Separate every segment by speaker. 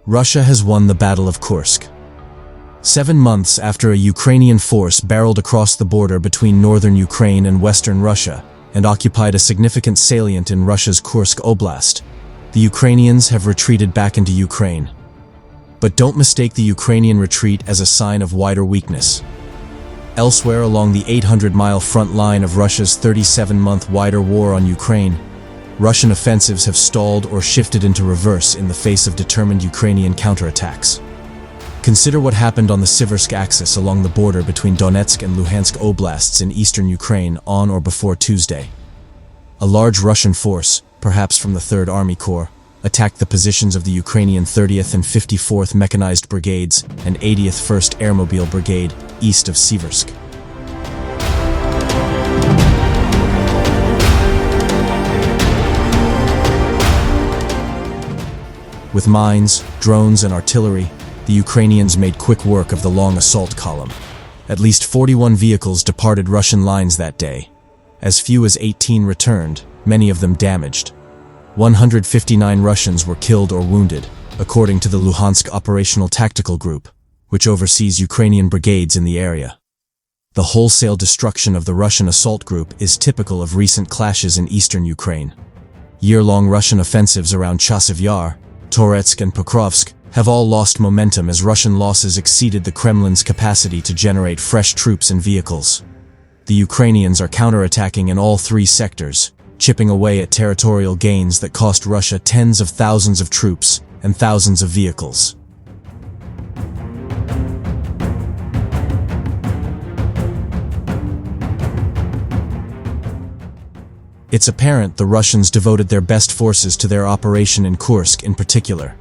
Speaker 1: Russia has won the Battle of Kursk. 7 months after a Ukrainian force barreled across the border between northern Ukraine and western Russia and occupied a significant salient in Russia's Donetsk Oblast, the Ukrainians have retreated back into Ukraine. But don't mistake the Ukrainian retreat as a sign of wider weakness. Elsewhere along the 800-mile front line of Russia's 37-month wider war on Ukraine, Russian offensives have stalled or shifted into reverse in the face of determined Ukrainian counterattacks. Consider what happened on the Siversk axis along the border between Donetsk and Luhansk Oblasts in eastern Ukraine on or before Tuesday. A large Russian force, perhaps from the 3rd Army Corps, attacked the positions of the Ukrainian 30th and 54th Mechanized Brigades and 80th 1st Airmobile Brigade east of Siversk. With mines, drones, and artillery, the Ukrainians made quick work of the long assault column. At least 41 vehicles departed Russian lines that day. As few as 18 returned, many of them damaged. 159 Russians were killed or wounded, according to the Luhansk Operational Tactical Group, which oversees Ukrainian brigades in the area. The wholesale destruction of the Russian assault group is typical of recent clashes in eastern Ukraine. Year-long Russian offensives around Chasiv Yar, Donetsk and Pokrovsk have all lost momentum as Russian losses exceeded the Kremlin's capacity to generate fresh troops and vehicles. The Ukrainians are counterattacking in all 3 sectors, chipping away at territorial gains that cost Russia tens of thousands of troops and thousands of vehicles. It's apparent the Russians devoted their best forces to their operation in Kursk in particular.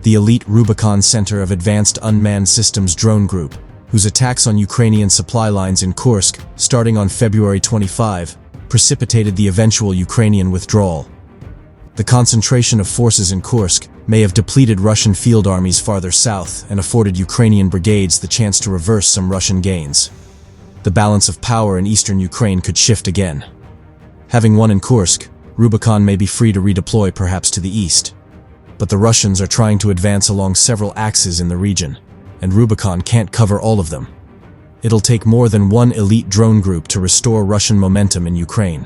Speaker 1: The elite Rubicon Center of Advanced Unmanned Systems drone group, whose attacks on Ukrainian supply lines in Kursk, starting on February 25, precipitated the eventual Ukrainian withdrawal. The concentration of forces in Kursk may have depleted Russian field armies farther south and afforded Ukrainian brigades the chance to reverse some Russian gains. The balance of power in eastern Ukraine could shift again. Having won in Kursk, Rubicon may be free to redeploy perhaps to the east. But the Russians are trying to advance along several axes in the region, and Rubicon can't cover all of them. It'll take more than one elite drone group to restore Russian momentum in Ukraine.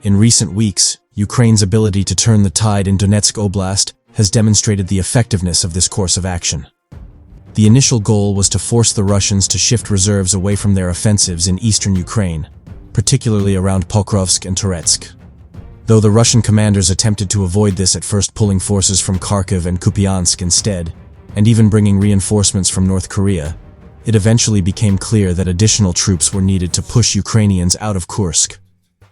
Speaker 1: In recent weeks, Ukraine's ability to turn the tide in Donetsk Oblast has demonstrated the effectiveness of this course of action. The initial goal was to force the Russians to shift reserves away from their offensives in eastern Ukraine, particularly around Pokrovsk and Donetsk. Though the Russian commanders attempted to avoid this at first, pulling forces from Kharkiv and Kupiansk instead, and even bringing reinforcements from North Korea, it eventually became clear that additional troops were needed to push Ukrainians out of Kursk.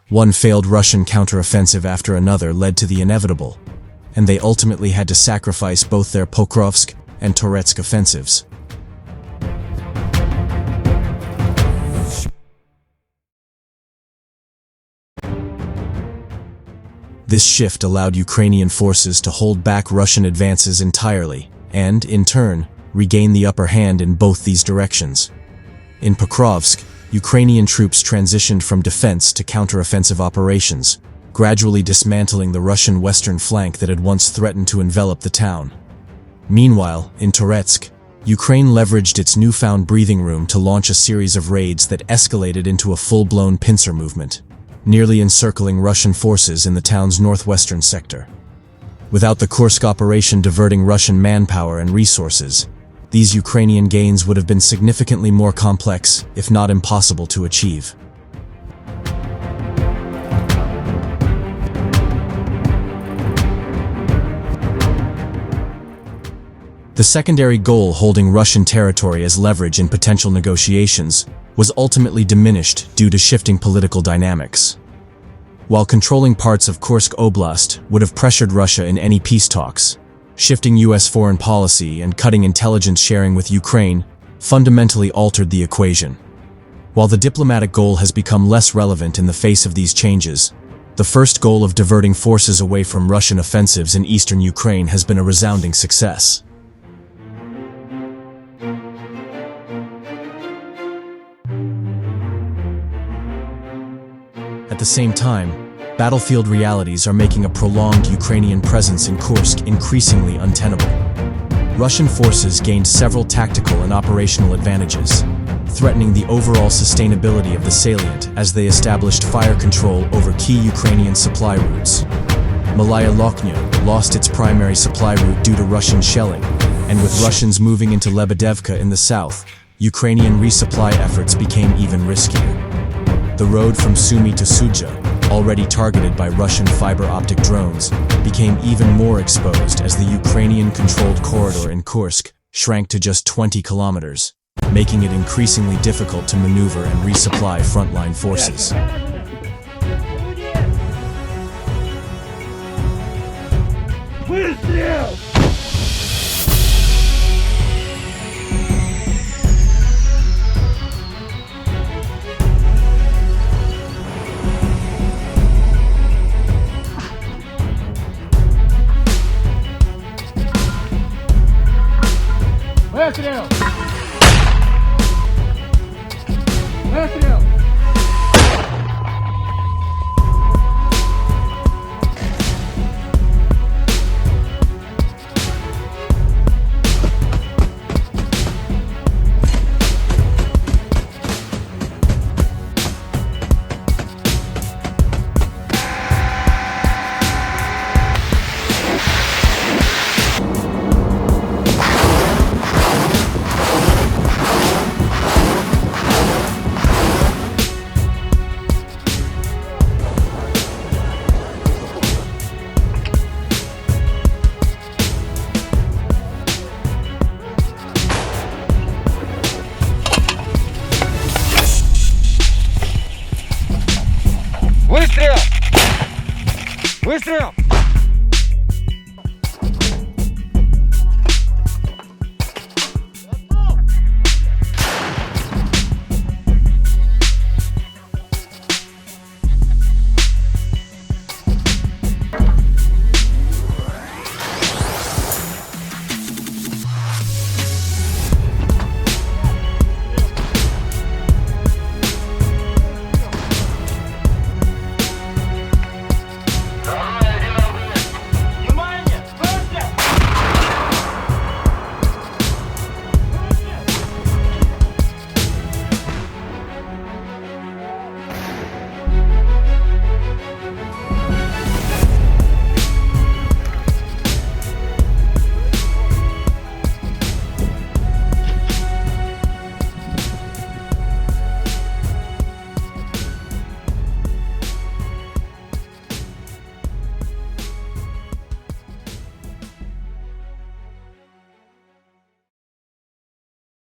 Speaker 1: One failed Russian counteroffensive after another led to the inevitable, and they ultimately had to sacrifice both their Pokrovsk and Donetsk offensives. This shift allowed Ukrainian forces to hold back Russian advances entirely and, in turn, regain the upper hand in both these directions. In Pokrovsk, Ukrainian troops transitioned from defense to counteroffensive operations, gradually dismantling the Russian western flank that had once threatened to envelop the town. Meanwhile, in Donetsk, Ukraine leveraged its newfound breathing room to launch a series of raids that escalated into a full-blown pincer movement, nearly encircling Russian forces in the town's northwestern sector. Without the Kursk operation diverting Russian manpower and resources, these Ukrainian gains would have been significantly more complex, if not impossible to achieve. The secondary goal, holding Russian territory as leverage in potential negotiations, was ultimately diminished due to shifting political dynamics. While controlling parts of Donetsk Oblast would have pressured Russia in any peace talks, shifting U.S. foreign policy and cutting intelligence sharing with Ukraine fundamentally altered the equation. While the diplomatic goal has become less relevant in the face of these changes, the first goal of diverting forces away from Russian offensives in eastern Ukraine has been a resounding success. the same time, battlefield realities are making a prolonged Ukrainian presence in Kursk increasingly untenable. Russian forces gained several tactical and operational advantages, threatening the overall sustainability of the salient as they established fire control over key Ukrainian supply routes. Malaya Lokhnya lost its primary supply route due to Russian shelling, and with Russians moving into Lebedevka in the south, Ukrainian resupply efforts became even riskier. The road from Sumy to Sudzha, already targeted by Russian fiber-optic drones, became even more exposed as the Ukrainian-controlled corridor in Kursk shrank to just 20 kilometers, making it increasingly difficult to maneuver and resupply frontline forces.
Speaker 2: Выстрел! Выстрел! Выстрел! Выстрел!